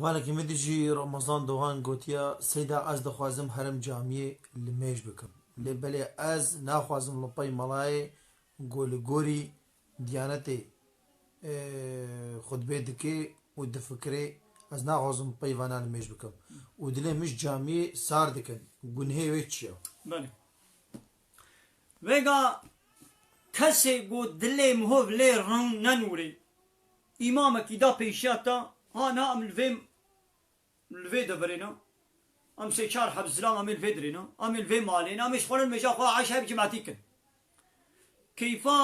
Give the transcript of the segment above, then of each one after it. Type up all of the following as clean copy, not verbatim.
هەواڵێکی من دژی ڕۆمەزان دۆهان گوتیە سەیدا ئەس دەخوازم هەرم جامیێ لە مێژ بکەم لێ بەلێ ئەس ناخوازم لەپەی مەڵایێ گۆلگۆری دیانەتێ خوتبێ دکێ و دفکرێ ئەس ناخوازم پەیڤانە لە مێژ بکەم و دلێ مش جامیێ سار دکەن گونهێ وێ چییە؟ وێگا کەسێک بۆ دلێ مهۆڤ لێ ڕەنگ نەنوورێ ئیمامێکی دا پێیشاتە هانا ئەم لڤێ دەبرێنە ئەم سێ چار حەبزران ئەمێ لڤێ درێنە ئەمێ لڤێ مالێنە ئەمێش خۆرن مێژا خوا عەشا هەب جماعەتی کن کەیفا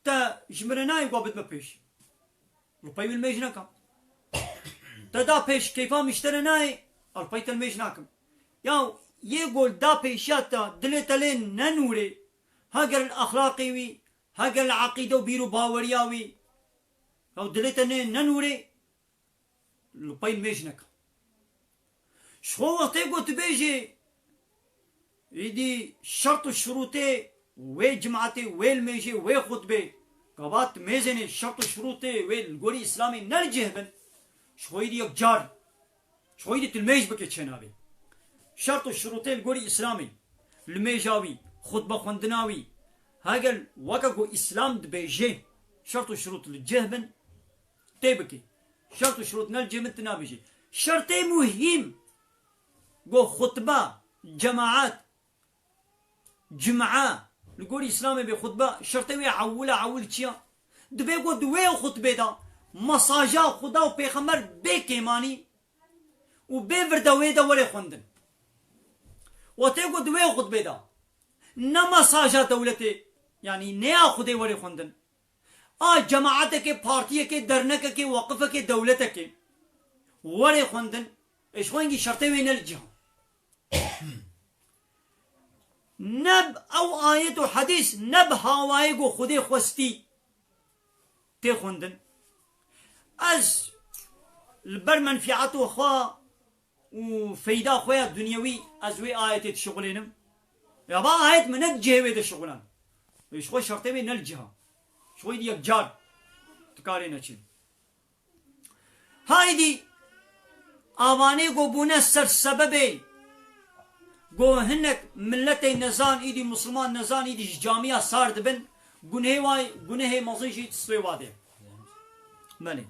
تە ژمرە نایە گوا بت بە پێش ڕوپەی من مێژ نەکەم تە دا پێش کەیفا میشتەرە نایە ئەڵپەی تە مێژ ناکەم یاو یێ گۆل دا پێیشاتە دلێتە لێ نەنوورێ هەگەر ئەخلاقی وی هەگەر لە عەقیدە و بیر و باوەریا وی ئەو دلێتە لێ نەنوورێ لوپەی مێژ نەکەم شخۆ وەختێ گوت بێژێ ئیدی شەرط و شروتێ وێ جماعەتێ وێ مێژێ وێ خوتبێ گەبات مێزێنێ شەرط و شروتێ وێ گۆری ئیسلامی نەرجێ بن شخۆیدی یەک جار شخۆیدی تلمێژ بکە چێناوێ شەرط و شروتێ گۆری ئیسلامی لمێژاوی خوتبە خوێندناوی هەگەر وەکە گۆ ئیسلام دبێژێ شەرط و شروت لجێ بن تێ بکەی شرط و شروط نل جمت نابجي شرط مهم جو خطبة جماعات جمعة نقول إسلامي بخطبة شرط وي عول تشيا دبي جو دوي خطبة دا مساجا خدا و پیغمبر بكيماني و بفردوي دا ولا خوندن وتيجو دوي خطبة دا نمساجا دولتي يعني نيا خدي ولا خوندن جماعتك پارتیه درنک وقفه دولتك وری خوندن اشوانگی شرطه وی نلجه نب او آیت و حدیث نب هاوای گو خودی خوستی تی خوندن از البر منفعت و خوا و فیدا خویا دنیوی از وی آیت شغلینم یا با آیت منک جهوی ده شغلان اشوان شرطه وی نلجه شوي دي يكجار تكارين اچين هايدي آواني گو بونا سر سببي گو هنك ملتي نزان ايدي مسلمان نزان ايدي جامعة سارد بن گنهي مزيجي تسوي واده مالي